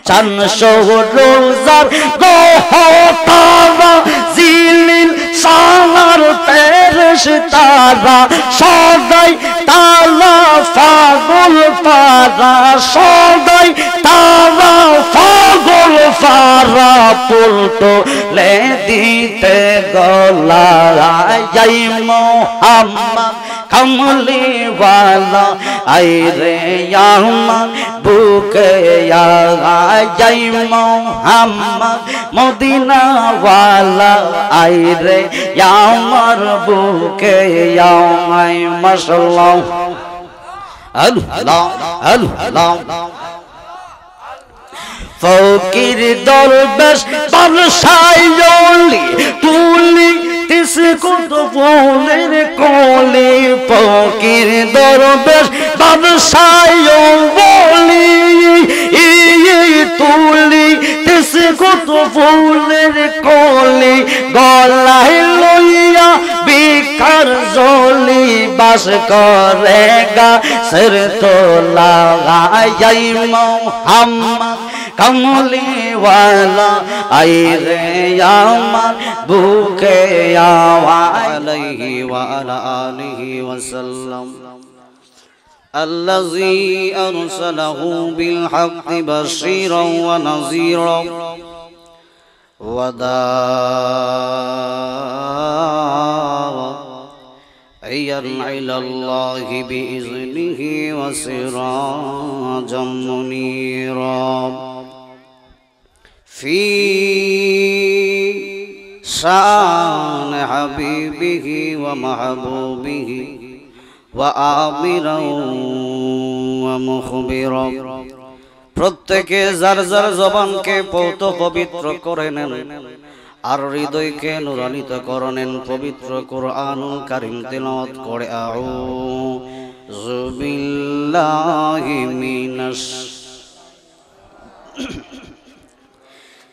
চারশো রোজার গহতারা জিলিল সালার ফেরেশতারা সদাই তালা পাগল পারা সদাই তালা পাগল পারা পুলটো লে দিতে গলায় মোহাম্মদ কমলি वाला आए रे यामन बुके आए मोहम्मद मदीना वाला आए रे यामर बुके आए माशाअल्लाह अल्लाह अल्लाह फकीर दरवेश बरसायोली तुली तिसको तो बोलेर कोले फकीर दरवेश बरसायो बोली तुली तिसको तो बोलेर कोले गलाय लइया बिकार जोली बास करेगा सिर तो लगाई मोहम्मद कमली वाला आए रे यामन बुके अलैहि वअला आलिहि वसल्लम الذي أرسله بالحق بشيرا ونذيرا وداعيا إلى الله بإذنه وسراجا منيرا في شان حبيبه ومحبوبه وآمرا ومخبرا প্রত্যেকে যার যার জবানকে পৌত পবিত্র করে নেন আর হৃদয়কে নূরান্বিত করে নেন পবিত্র কুরআনুল কারীম তেলাওয়াত করে আউযু বিল্লাহি মিনাশ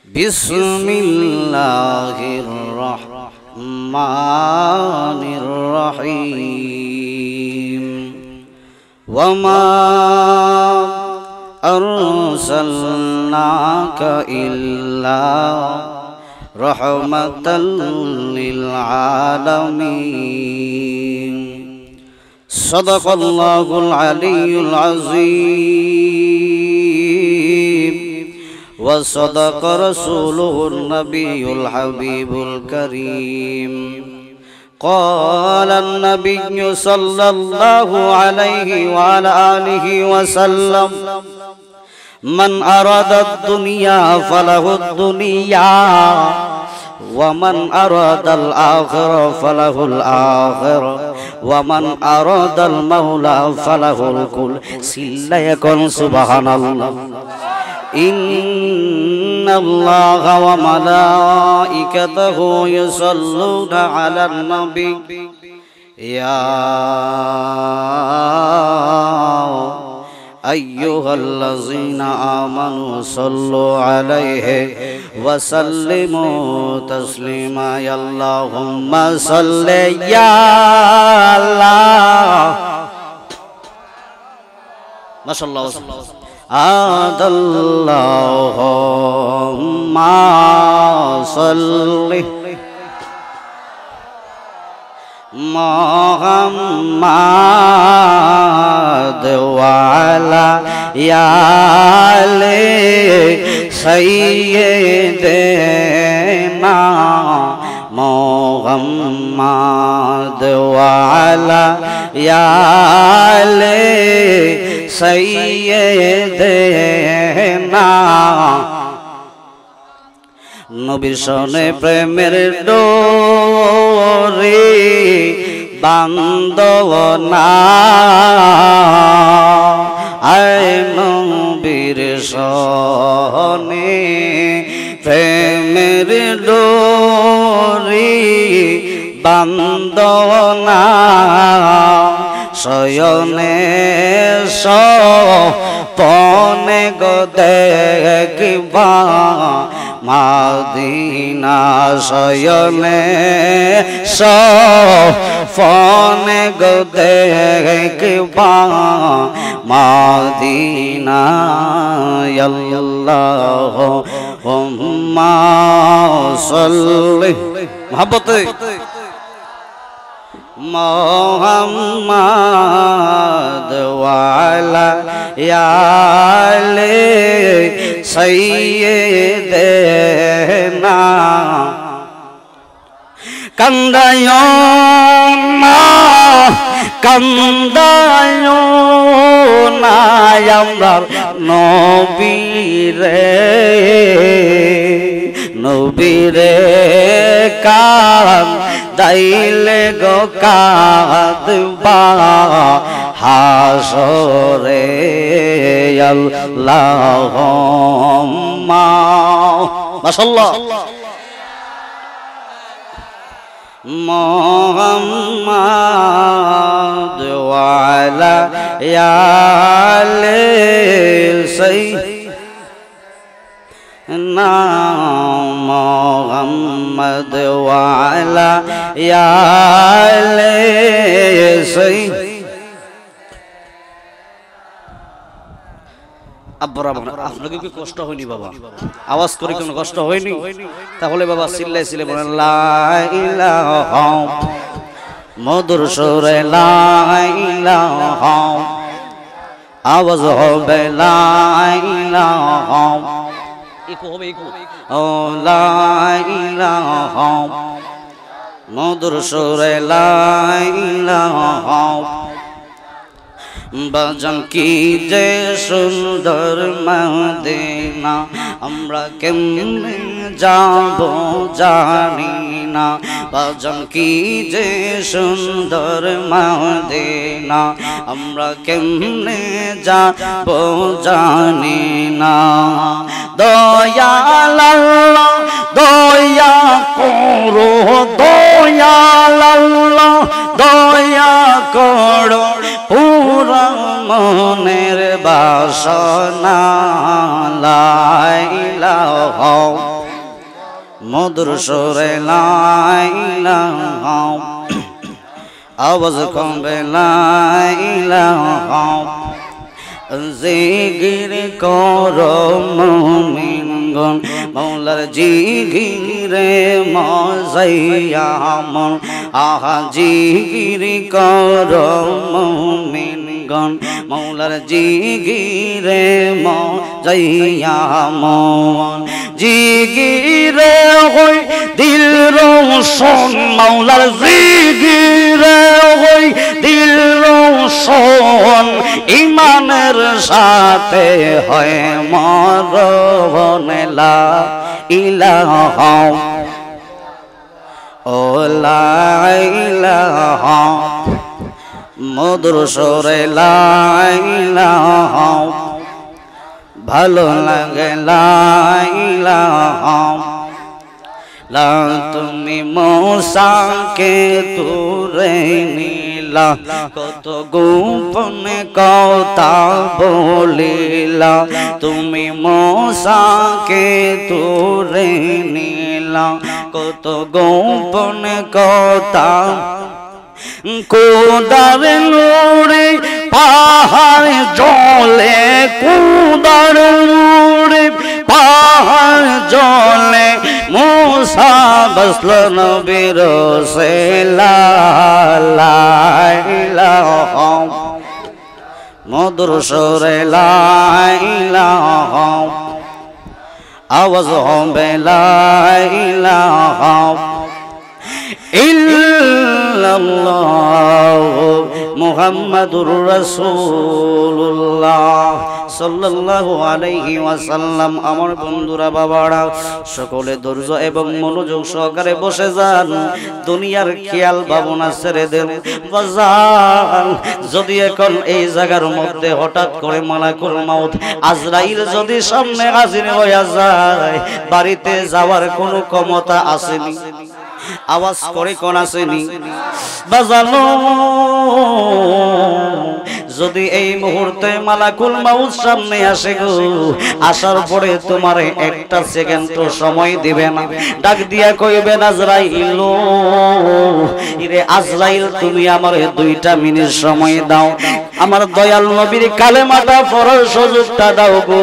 বিসমিল্লাহির রহমানির রহিম ওয়ামা আরসালনাকা ইল্লা রাহমাতাল লিল আলামিন সাদাকাল্লাহুল আলিয়্যুল আযীম وصدق رسوله النبي الحبيب الكريم قال النبي صلى الله عليه وعلى آله وسلم من أراد الدنيا فله الدنيا ومن أراد الآخرة فله الآخرة ومن أراد المولى فله الكل سلا يكون سبحان الله إن الله وملائكته يصلون على النبي يا أيها الذين آمنوا صلوا عليه وسلموا تسليما يا اللهم صل يا الله ما شاء الله اللهم صل محمد وعلى آل سيدنا محمد وعلى آل سيدنا নবীর সনে প্রেমের ডোরে বান্ধব না আয় নবীর সনে প্রেমের ডোরে বান্ধব না শয়নে স্বপনে গো দেখিবা মাদিনা শয়নে সফনে গো দেখবা মাদিনা আল্লাহুম্মা সাল্লি মহব্বতে মুহাম্মাদ ওয়া আলা আলি সাইয়্যিদিনা কান্দায়ো না কান্দায়ো না আমরা নবীরে কান্দাইলে গো কাঁদবা হাসরে আল্লাহুম্মা মাশাআল্লাহ মুহাম্মাদ ওয়া আলা আলি সাইয়্যিদিনা মুহাম্মাদ ওয়া আলা আলি সাইয়্যিদিনা আপনাকে কি কষ্ট হয়নি বাবা? আওয়াজ করে কোনো কষ্ট হয়নি? তাহলে বাবা চিল্লাই চিল্লাই বলেন লা ইলাহা মধুর সুরে লা ইলাহা আওয়াজ হবে লা ইলাহা ইকো হবে ইকো ও লা ইলাহা মধুর সুরে লা ইলাহা বাজান কি যে সুন্দর মদিনা আমরা কেমনে যাব জানি না বাজান কি যে সুন্দর মদিনা আমরা কেমনে যাব জানি না দয়াল আল্লাহ দয়া করো দয়াল আল্লাহ দয়া করো পুরা মনের বাসনা লা ইলাহা মধুর সুরে লা ইলাহা আওয়াজ কমবে লা ইলাহা জিকির করো মুমিনগণ মৌলার জিকিরে মজাইয়া মন আহা জিকির করো মুমিনগণ মৌলার জিকিরে মজাইয়া মন জিকিরে হই দিল রোশন মৌলার জিকিরে হই দিল রোশন ইমানের সাথে হয় মরণ লা ইলাহা ও লা ইলাহা মধুর সুরে লা ইলাহা ভালো লাগে লা ইলাহা লা তুমি মূসাকে তুলে নিলা কত গোপনে কথা বলিলা তুমি মূসাকে তুলে নিলা কত গোপনে কথা কোদার নূরে পাহাড় জলে কোদার নূরে পাহাড় জলে মূসা বসল নবীর সে লা ইলাহা মধুর সুরে লা ইলাহা আওয়াজ হবে লা ইলাহা ইল্লাল্লাহু মুহাম্মাদুর রাসূলুল্লাহ সাল্লাল্লাহু আলাইহি ওয়াসাল্লাম। আমার বন্ধুরা বাবারা সকলে ধৈর্য এবং মনোযোগ সহকারে বসে যান, দুনিয়ার খেয়াল ভাবনা ছেড়ে দেন। বাজান যদি এখন এই জায়গার মধ্যে হঠাৎ করে মালাকুল মাউত আজরাইল যদি সামনে হাজির হয়ে যায়, বাড়িতে যাওয়ার কোনো ক্ষমতা আসেনি? আওয়াজ করে কোন আসেনি? বাজানো যদি এই মুহূর্তে মালাকুল মাউত সামনে আসে গো, আসার পরে তোমার একটা সেকেন্ড সময় দিবে না, ডাক দিয়া কইবেন আজরাইল, ইরে আজরাইল তুমি আমার 2টা মিনিট সময় দাও, আমার দয়াল নবীর কালেমাটা পড়ার সুযোগটা দাও গো।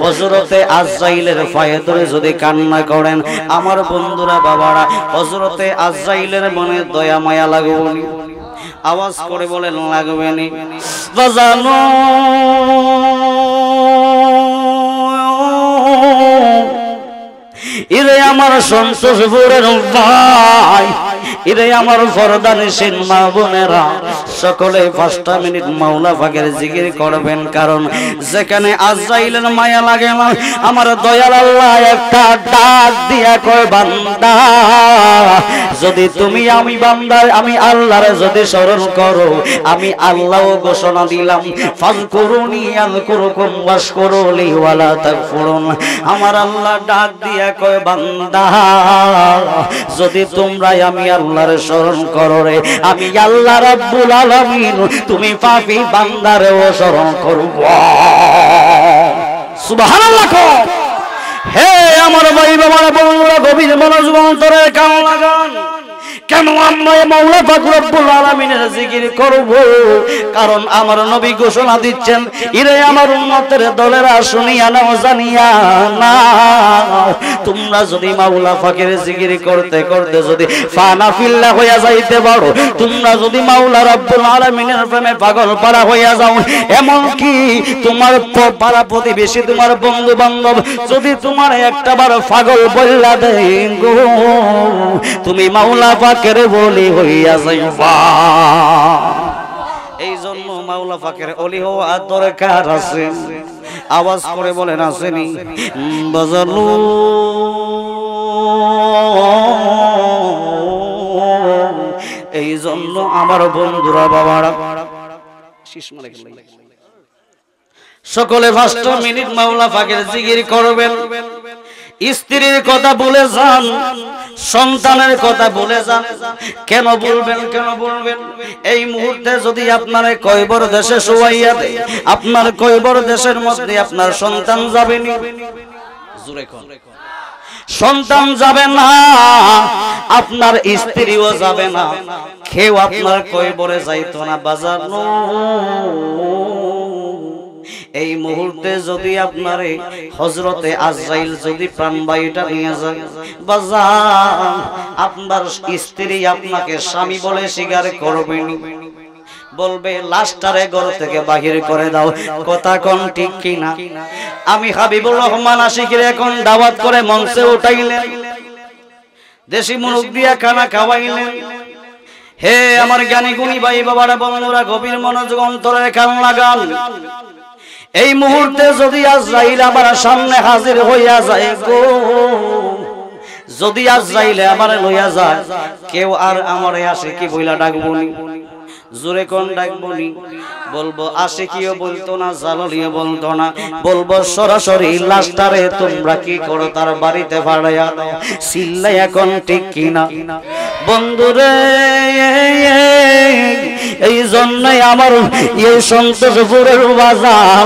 হযরতে আজরাইলের পায়ে ধরে যদি কান্না করেন আমার বন্ধুরা বাবারা, হযরতে আজরাইলের মনে দয়া মায়া লাগবে, আওয়াজ করে বলেন লাগবে নি বাজানো। ইরে আমার সন্তোষপুরের ভাই, ইরে আমার ফরদানিসীন মা বোনেরা, সকলে 5টা মিনিট মাওলা পাকের জিকির করবেন, কারণ যেখানে আজরাইলের মায়া লাগে না, আমার দয়াল আল্লাহ একটা ডাক দিয়া কয় বান্দা, যদি তুমি আমি বান্দা আমি আল্লাহরে যদি স্মরণ করো, আমি আল্লাহও ঘোষণা দিলাম ফাযকুরুনি আযকুরুকুম ওয়াশকুরুলি ওয়ালা তাকফুরুন। আমার আল্লাহ ডাক দিয়া কয় বান্দা, যদি তোমরা আমি আল্লাহর স্মরণ করো রে, আমি আল্লাহ রাব্বুল আলামিন তুমি পাপী বান্দারেও স্মরণ করব। সুবহানাল্লাহ। হে আমার ভাই বাবারা বন্ধুরা, গভীর মনোযোগ অন্তরে কান লাগান। কেন আমরা মাওলা পাক রব্বুল আলামিনের জিকির করব? কারণ আমার নবী ঘোষণা দিচ্ছেন, ইরে আমার উম্মতের দলেরা শুনিয়া নাও জানিয়া না, তোমরা যদি মাওলা পাকের জিকির করতে করতে যদি ফানা ফিল্লা হইয়া যাইতে পারো, তোমরা যদি মাওলা রব্বুল আলামিনের প্রেমে পাগল পারা হইয়া যাও, এমন কি তোমার পাড়া প্রতিবেশী তোমার বন্ধু বান্ধব যদি তোমার একটাবার পাগল বললা দেয় গো, তুমি মাওলা পাকের বলি হইয়া যাইবা। এই জন্য মাওলা পাকের ওলি হওয়া দরকার আছে। আওয়াজ করে বলেন আসেনি বাজালু। এই জন্য আমার বন্ধুরা বাবারা সকলে 5টা মিনিট মাওলা পাকের জিকির করবেন। স্ত্রীর কথা বলে যান, সন্তানের কথা বলে যান। কেন বলবেন? কেন বলবেন? এই মুহূর্তে যদি আপনার কয়বর দেশে শোয়াইয়া দেয়, আপনার কয়বর দেশের মধ্যে আপনার সন্তান যাবে না, জোরে কোন সন্তান যাবে না, আপনার স্ত্রীও যাবে না, কেউ আপনার কয়বরে যাইতো না বাজানো। এই মুহূর্তে যদি আপনারে হযরতে আজরাইল যদি প্রাণবায়ুটা নিয়ে যায় বাজান, আপনার স্ত্রী আপনাকে স্বামী বলে স্বীকার করবে, বলবে লাশটারে ঘর থেকে বাহির করে দাও। কথা কোন ঠিক কিনা? আমি হাবিবুর রহমান আশিকের এখন দাওয়াত করে মঞ্চে উঠাইলেন, দেশি মুরগ দিয়া খানা খাওয়াইলেন। হে আমার জ্ঞানী গুণী ভাই বাবারা বন্ধুরা, গভীর মনোযোগ অন্তরে কান লাগান। এই মুহূর্তে যদি আজরাইল আমার সামনে হাজির হইয়া যায় গো, যদি আজরাইলে আমার লইয়া যায়, কেউ আর আমারে আশিকি বইলা ডাকবো নি, জোরে কোন ডাকবো নি? বলবো আশিকিও বলতো না, জালালিও বলতো না, বলবো সরাসরি লাশটারে তোমরা কি করো তার বাড়িতে ভাড়াইয়া দাও। চিল্লাই এখন ঠিক কিনা বন্ধুরে? এই জন্যই আমার এই সন্তোষপুরের বাজার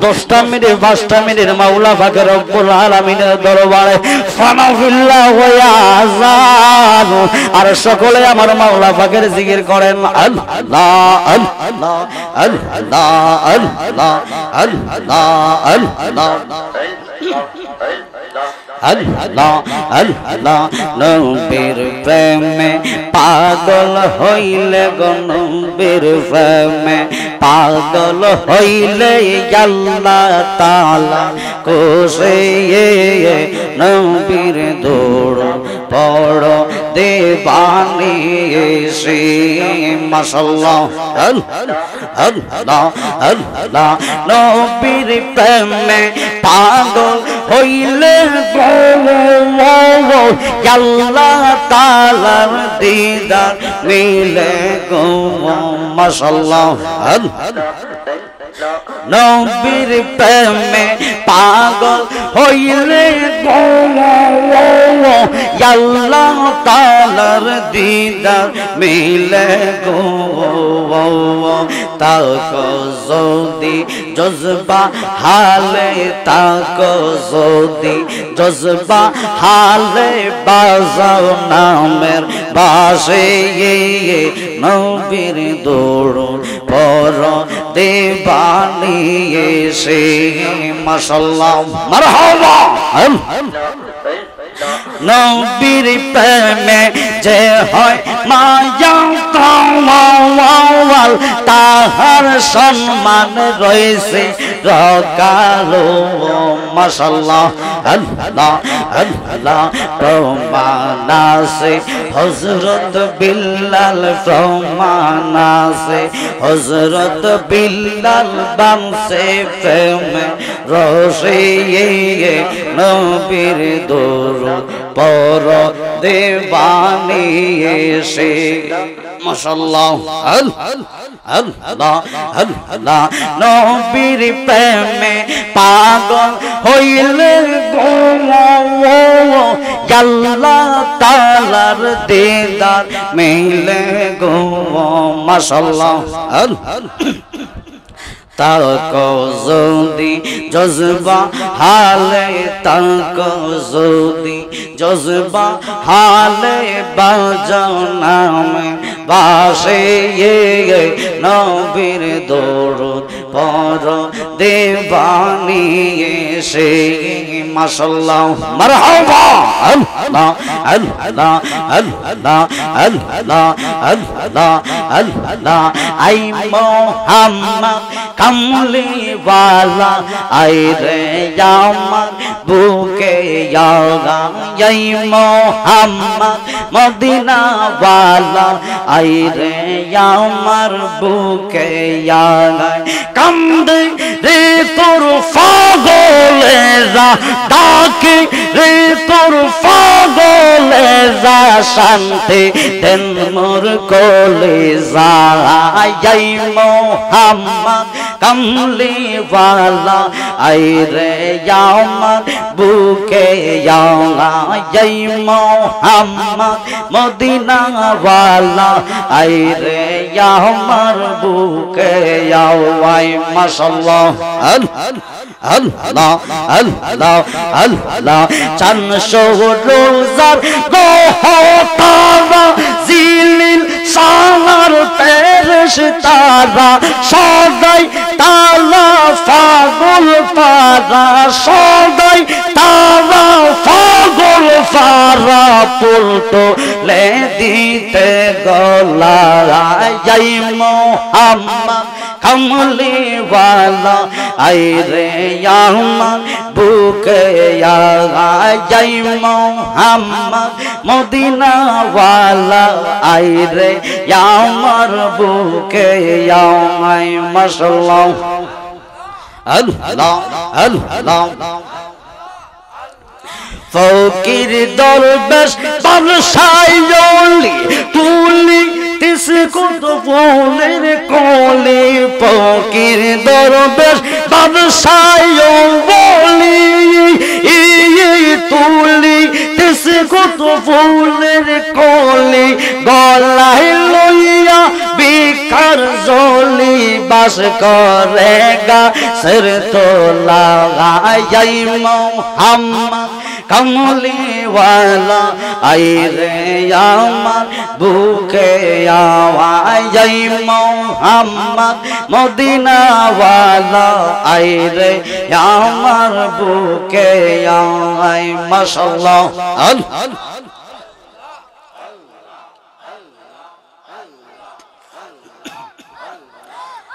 10টা মিনিট 5টা মিনিট মাওলা পাক রব্বুল আলামিনের দরবারে ফানা ফিল্লা হইয়া যান। আর সকলে আমার মাওলা পাকের জিকির করেন আল্লাহ আল্লাহ আল্লাহ আল্লাহ আল্লাহ আল্লাহ আল্লাহ আল্লাহ। নবীর প্রেমে পাগল হইলে গো, নবীর প্রেমে পাগল হইলে আল্লাহ তাআলা কোসে নবীর দৌড় পড় দেবানি সে মাশাআল্লাহ আল্লাহ আল্লাহ। নবীর প্রেমে পাগল হইলে আল্লাহ তাআলার দিদার মিলে গো মাশাআল্লাহ। নবীর প্রেমে পাগল হইলে আল্লাহ তাআলার দিদার মিলে গো তাকো যদি জজবা হালে তাকো যদি জজবা হালে বাজাও নামের বাসে নবীর দরুদ পর দেবানি এসে মাশাআল্লাহ মারহাবা নবীর প্রেমে যে হয় মায়া কাওয়াল তাহার সম্মান রয়েছে রকালো মাশাআল্লাহ আল্লাহ আল্লাহ প্রমাণ আছে হযরত বিল্লাল প্রমাণ আছে হযরত বিল্লাল বামসে প্রেমে রসে নবীর দরুদ পর দেবানি এসে মাশাআল্লাহ আল্লাহ আল্লাহ নবীর প্রেমে পাগল হইলে গো আল্লাহ তাআলার দিদার মিলে গো মাশাআল্লাহ তাকো যদি জজবা হালে তাকো যদি জজবা হালে বাজাও নামে বাসে নবীর দরুদ পর দেবানি এসে মাশাআল্লাহ মারহাবা আল্লাহ আল্লাহ আল্লাহ আল্লাহ আল্লাহ আল্লাহ আই মোহাম্মদ কমলি वाला आए रे यामर बुके यागा यही मोहम्मद मदीना वाला आए रे यामर बुके यागा कंद रे तुर फागोले जा डाके रे तुर फागोले जा शांति दिन मोर कोले जा यही मोहम्मद कमली वाला आए रे यामर बुके यागा यही मोहम्मद मदीना वाला आए रे यामर बुके यावा माशाअल्लाह अल्लाह अल्लाह अल्लाह चंद रोज़ार गो तारा जिलिल सागर पेरिश तारा सदाई ताला फागुल पारा सदाई तारा फागुल पारा पुलटो ले दीते गला यही मोहम्मद कमली वाला आए रे यामर बुके यागा यही मोहम्मद मदीना वाला आए रे यामर बुके यागा माशाअल्लाह अल्लाह अल्लाह फकीर दरवेश बरसायोली तुली तिसको तो बोलेर कोले फकीर दरवेश बरसायो बोली तुली तिसको तो बोलेर कोले गलाय लइया बिकार जोली बास करेगा सिर तो लगाई मोहम्मद कमली वाला आए रे यामर बुके यावा यही मोहम्मद मदीना वाला आए रे यामर बुके यावा माशाअल्लाह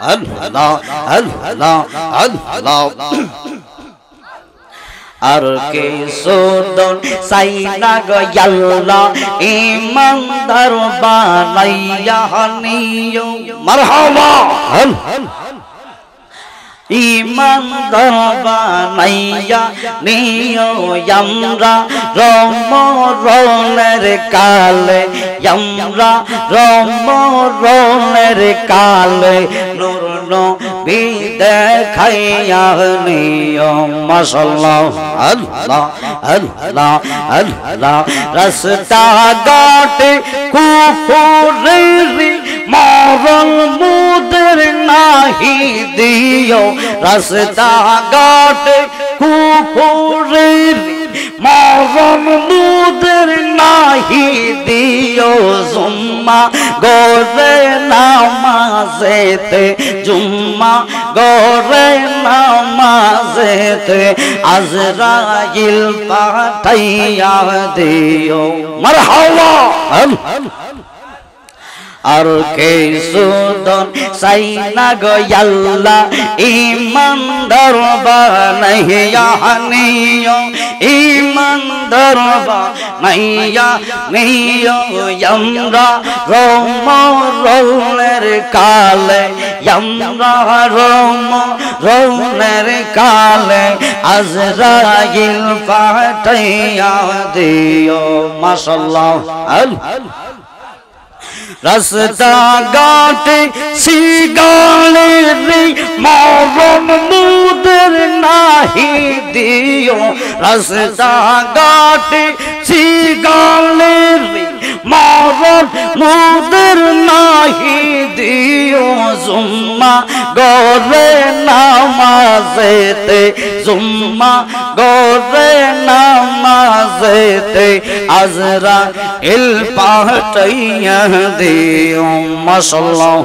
अल्लाह अल्लाह अल्लाह আর কে সুদন সাইনা গয়াল্লাহ ইমানদার বানাইয়া নিও মারহাবা ইমানদার বানাইয়া নিও আমরা রমরনের কালে, আমরা রমরনের কালে নূর নবী দেখাইয়া নিও। মাশাআল্লাহ, আল্লাহ আল্লাহ আল্লাহ। রাস্তা ঘাটে কুফরের মরণ মুদের নাহি দিও, রাস্তা ঘাটে কুফরের মরণ মুদের নাহি দিও। জুম্মা গরে নামাজেতে, জুম্মা গরে নামাজেতে আজরাইল পাঠাইয়া দিও। মারহাবা। আর কে সুদন সাইনা গো আল্লাহ ইমানদার বানাইয়া নিও, ইমানদার বানাইয়া নিও আমরা রমরনের কালে, আমরা রমরনের কালে আজরাইল পাঠাইয়া দিও। মাশাআল্লাহ। রাস্তা ঘাটে সিগালের মরণ মুদের নাহি দিও, রাস্তা ঘাটে সিগালের মরণ মুদের নাহি দিও। জুম্মা গরে নামাজেতে, জুম্মা গরে নামাজেতে আজরাইল পাঠাইয়া দিও। মাশাআল্লাহ।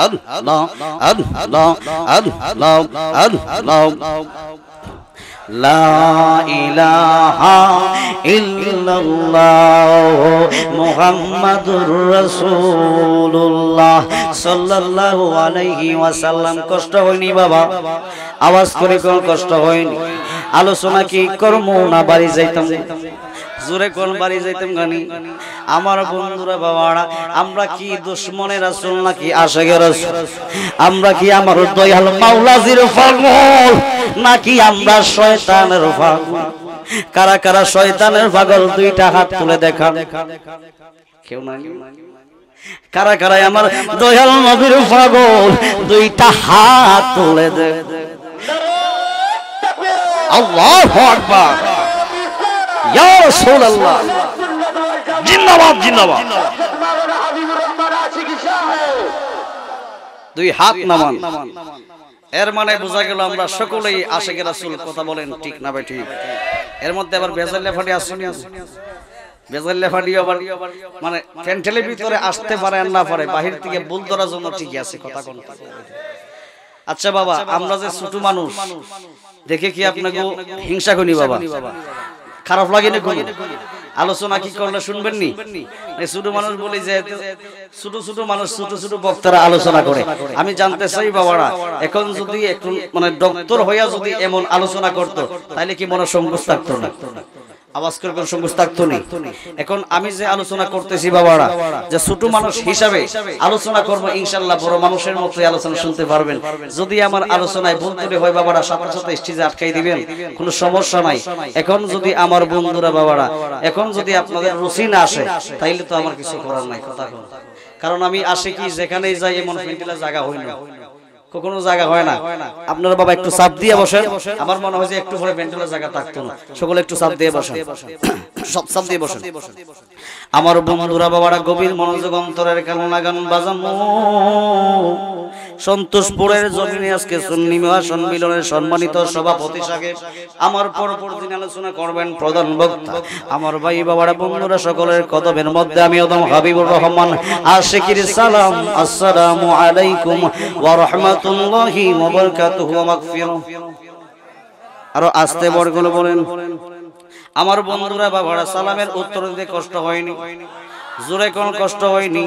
আল্লাহ আল্লাহ আল্লাহ আল্লাহ। লা ইলাহা ইল্লাল্লাহ মুহাম্মাদুর রাসূলুল্লাহ সাল্লাল্লাহু আলাইহি ওয়াসাল্লাম। কষ্ট হয়নি বাবা? আওয়াজ করে কোন কষ্ট হয়নি? আলোচনা কি করমু না বাড়ি যাইতাম? জোরে কোন বাড়ি যাইতাম গানি? আমার বন্ধুরা বাবারা, আমরা কি দুশমনের রাসূল নাকি আশিকের রাসূল? আমরা কি আমার দয়াল মাওলাজির পাগল নাকি আমরা শয়তানের পাগল? কারা কারা শয়তানের পাগল দুইটা হাত তুলে দেখান। কেউ নাই? কারা কারা আমার দয়াল নবীর পাগল দুইটা হাত তুলে দে। আল্লাহু আকবার। ইয়া রাসূলুল্লাহ জিন্দাবাদ জিন্দাবাদ। দুই হাত নামান। এর মানে বোঝা গেল আমরা সকলেই আশিকের রাসূল। কথা বলেন ঠিক না ভাই? ঠিক। এর মধ্যে আবার বেজাল্লা ফাটি আসুনি, বেজাল্লা ফাটি আবার মানে ক্যান্টেলের ভিতরে আসতে পারে আর না পারে, বাহির থেকে বুল ধরার জন্য ঠিক আছে কথা কোন। আচ্ছা বাবা, আমরা যে ছোট মানুষ দেখে কি আপনাকে হিংসা করি বাবা? খারাপ লাগে না? আলোচনা কি করলে শুনবেন নি? ছোট মানুষ বলি যে ছোট ছোট মানুষ, ছোট ছোট বক্তারা আলোচনা করে। আমি জানতে চাই বাবারা, এখন যদি একটু মানে ডক্টর হইয়া যদি এমন আলোচনা করতো তাহলে কি মনে সংকোচ থাকতো না? আওয়াজ করে কোন সংকোচ থাকতো না? এখন আমি যে আলোচনা করতেছি বাবারা, যে ছোট মানুষ হিসাবে আলোচনা করব, ইনশাআল্লাহ বড় মানুষের মতোই আলোচনা শুনতে পারবেন। যদি আমার আলোচনায় ভুল ত্রুটি হয় বাবারা, সাথে সাথে স্টেজে আটকাই দিবেন, কোনো সমস্যা নাই। এখন যদি আমার বন্ধুরা বাবারা, এখন যদি আপনাদের রুচি না আসে তাইলে তো আমার কিছু করার নাই কথা কোন। কারণ আমি আসি কি যেখানেই যাই এমন ফেন্টিলার জায়গা হয় না, কখনো জায়গা হয় না। আপনারা বাবা একটু চাপ দিয়ে বসেন। আমার মনে হয় যে একটু পরে ভেন্টিলের জায়গা থাকতো না। সকলে একটু চাপ দিয়ে বসেন, সব চাপ দিয়ে বসেন। আমার বন্ধুরা বাবারা, গভীর মনোযোগ অন্তরের কারণে গান বাজামু। সন্তোষপুরের জমিনে আজকে সুন্নি মহাসন মিলনের সম্মানিত সভাপতি সাহেব আমার পরপর দিন আলোচনা করবেন প্রধান বক্তা আমার ভাই বাবারা বন্ধুরা সকলের কদমের মধ্যে আমি ওদম হাবিবুর রহমান আশিকির সালাম। আসসালামু আলাইকুম ওয়া রাহমাতুল্লাহি ওয়া বারাকাতুহু ওয়া মাগফিরাহ। আরো আস্তে বড়গুলো বলেন। আমার বন্ধুরা বাবারা, সালামের উত্তর দিতে কষ্ট হয়নি, জোরে কোন কষ্ট হয়নি।